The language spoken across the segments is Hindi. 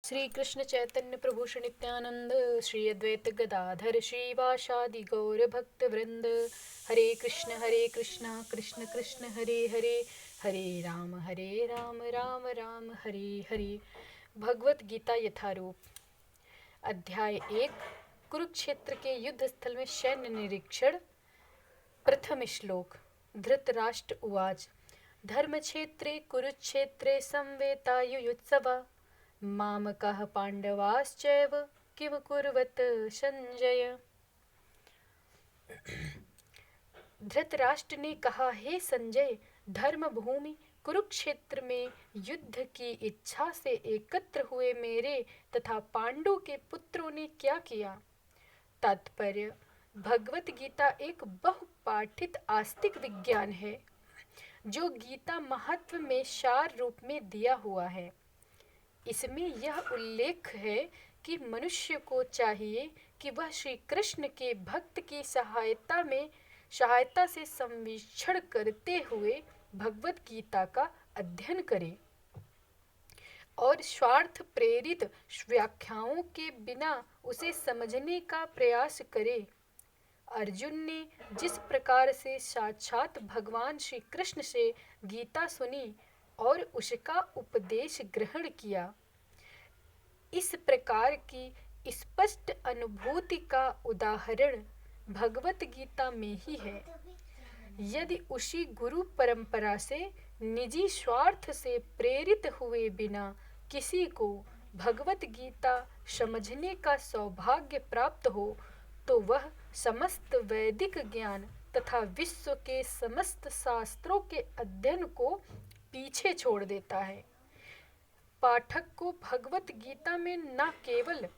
श्री कृष्ण चैतन्य प्रभु श्री नित्यानंद श्री अद्वैत गदाधर श्रीवासादि गौर भक्त वृंद। हरे कृष्ण कृष्ण कृष्ण हरे हरे, हरे राम राम राम हरे हरे। भगवत गीता यथारूप। अध्याय 1। कुरुक्षेत्र के युद्ध स्थल में सैन्य निरीक्षण। प्रथम श्लोक। धृतराष्ट्र उवाच। धर्मक्षेत्रे कुरुक्षेत्रे संवेतायुयुत्सवा मामकाः पांडवाश्चैव किम कुर्वत संजय। धृतराष्ट्र ने कहा, हे संजय, धर्म भूमि कुरुक्षेत्र में युद्ध की इच्छा से एकत्र हुए मेरे तथा पांडु के पुत्रों ने क्या किया। तात्पर्य: भगवत गीता एक बहुपाठित आस्तिक विज्ञान है जो गीता महत्व में सार रूप में दिया हुआ है। इसमें यह उल्लेख है कि मनुष्य को चाहिए कि वह श्री कृष्ण के भक्त की सहायता से संवीक्षण करते हुए भगवत गीता का अध्ययन करे और स्वार्थ प्रेरित व्याख्याओं के बिना उसे समझने का प्रयास करे। अर्जुन ने जिस प्रकार से साक्षात भगवान श्री कृष्ण से गीता सुनी और उसका उपदेश ग्रहण किया, इस प्रकार की स्पष्ट अनुभूति का उदाहरण भगवत गीता में ही है। यदि उसी गुरु परंपरा से निजी स्वार्थ से प्रेरित हुए बिना किसी को भगवत गीता समझने का सौभाग्य प्राप्त हो तो वह समस्त वैदिक ज्ञान तथा विश्व के समस्त शास्त्रों के अध्ययन को पीछे छोड़ देता है। पाठक को भगवत गीता में न केवल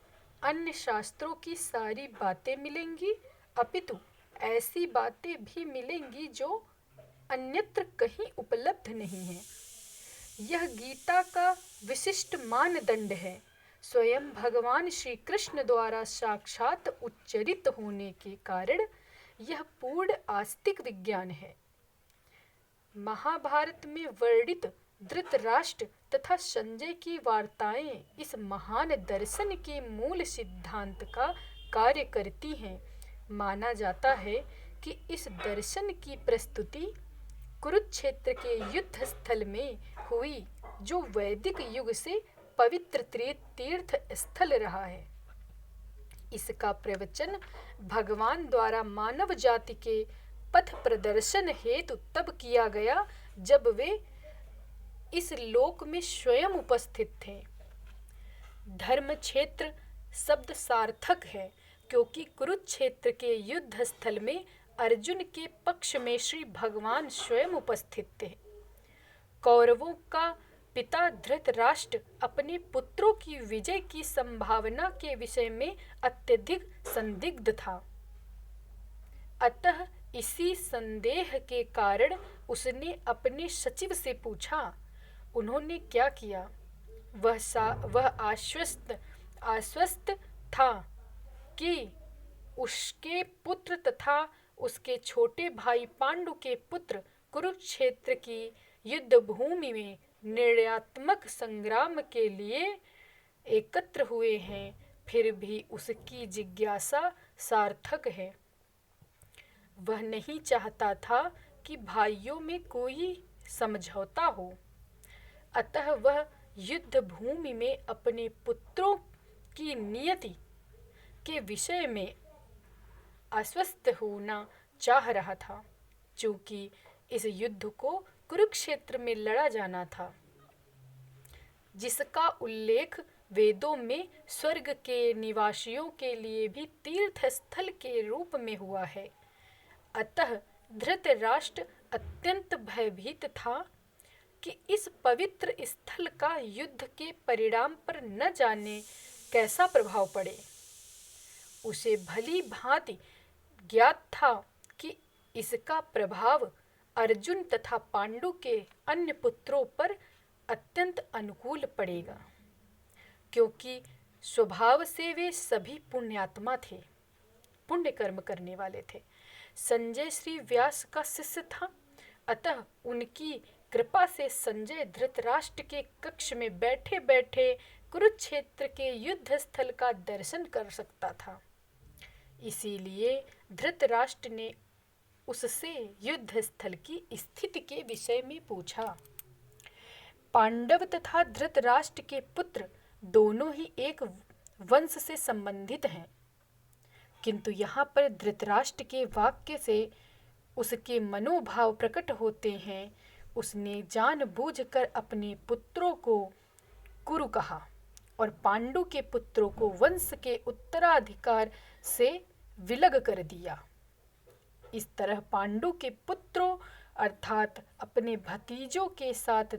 अन्य शास्त्रों की सारी बातें मिलेंगी, अपितु ऐसी बातें भी मिलेंगी जो अन्यत्र कहीं उपलब्ध नहीं हैं। यह गीता का विशिष्ट मानदंड है। स्वयं भगवान श्री कृष्ण द्वारा साक्षात उच्चरित होने के कारण यह पूर्ण आस्तिक विज्ञान है। महाभारत में वर्णित धृतराष्ट्र तथा संजय की वार्ताएं इस महान दर्शन के मूल सिद्धांत का कार्य करती हैं। माना जाता है कि इस दर्शन की प्रस्तुति कुरुक्षेत्र के युद्ध स्थल में हुई, जो वैदिक युग से पवित्र तीर्थ स्थल रहा है। इसका प्रवचन भगवान द्वारा मानव जाति के पथ प्रदर्शन हेतु तब किया गया जब वे इस लोक में स्वयं उपस्थित थे। धर्म क्षेत्र शब्द सार्थक है क्योंकि कुरुक्षेत्र के युद्ध स्थल में अर्जुन के पक्ष में श्री भगवान स्वयं उपस्थित थे। कौरवों का पिता धृतराष्ट्र अपने पुत्रों की विजय की संभावना के विषय में अत्यधिक संदिग्ध था। अतः इसी संदेह के कारण उसने अपने सचिव से पूछा। उन्होंने क्या किया? वह आश्वस्त था कि उसके पुत्र तथा उसके छोटे भाई पांडु के पुत्र कुरुक्षेत्र की युद्ध भूमि में निर्णयात्मक संग्राम के लिए एकत्र हुए हैं। फिर भी उसकी जिज्ञासा सार्थक है। वह नहीं चाहता था कि भाइयों में कोई समझौता हो, अतः वह युद्ध भूमि में अपने पुत्रों की नियति के विषय में आश्वस्त होना चाह रहा था। चूंकि इस युद्ध को कुरुक्षेत्र में लड़ा जाना था, जिसका उल्लेख वेदों में स्वर्ग के निवासियों के लिए भी तीर्थ स्थल के रूप में हुआ है, अतः धृतराष्ट्र अत्यंत भयभीत था कि इस पवित्र स्थल का युद्ध के परिणाम पर न जाने कैसा प्रभाव पड़े। उसे भली भांति ज्ञात था कि इसका प्रभाव अर्जुन तथा पांडु के अन्य पुत्रों पर अत्यंत अनुकूल पड़ेगा, क्योंकि स्वभाव से वे सभी पुण्यात्मा थे, पुण्य कर्म करने वाले थे। संजय श्री व्यास का शिष्य था, अतः उनकी कृपा से संजय धृतराष्ट्र के कक्ष में बैठे बैठे कुरुक्षेत्र के युद्ध स्थल का दर्शन कर सकता था। इसीलिए धृतराष्ट्र ने उससे युद्ध स्थल की स्थिति के विषय में पूछा। पांडव तथा धृतराष्ट्र के पुत्र दोनों ही एक वंश से संबंधित हैं, किंतु यहाँ पर धृतराष्ट्र के वाक्य से उसके मनोभाव प्रकट होते हैं। उसने जानबूझकर अपने पुत्रों को कुरु कहा और पांडु के पुत्रों को वंश के उत्तराधिकार से विलग कर दिया। इस तरह पांडु के पुत्रों अर्थात अपने भतीजों के साथ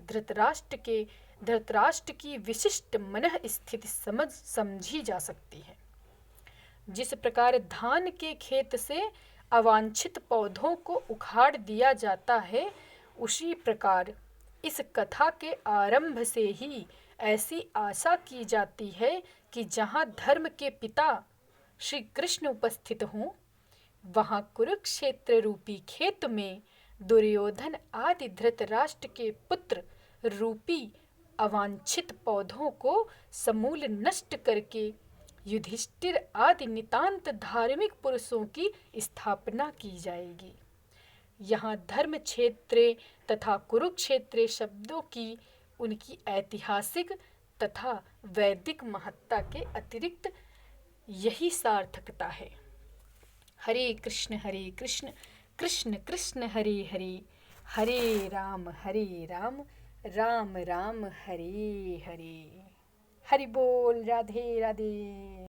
धृतराष्ट्र की विशिष्ट मनः स्थिति समझी जा सकती है। जिस प्रकार धान के खेत से अवांछित पौधों को उखाड़ दिया जाता है, उसी प्रकार इस कथा के आरंभ से ही ऐसी आशा की जाती है कि जहाँ धर्म के पिता श्री कृष्ण उपस्थित हों, वहाँ कुरुक्षेत्र रूपी खेत में दुर्योधन आदि धृतराष्ट्र के पुत्र रूपी अवांछित पौधों को समूल नष्ट करके युधिष्ठिर आदि नितांत धार्मिक पुरुषों की स्थापना की जाएगी। यहाँ धर्म क्षेत्रे तथा कुरुक्षेत्रे शब्दों की उनकी ऐतिहासिक तथा वैदिक महत्ता के अतिरिक्त यही सार्थकता है। हरे कृष्ण कृष्ण कृष्ण हरे हरे, हरे राम राम राम हरे हरे। हरि बोल, राधे राधे।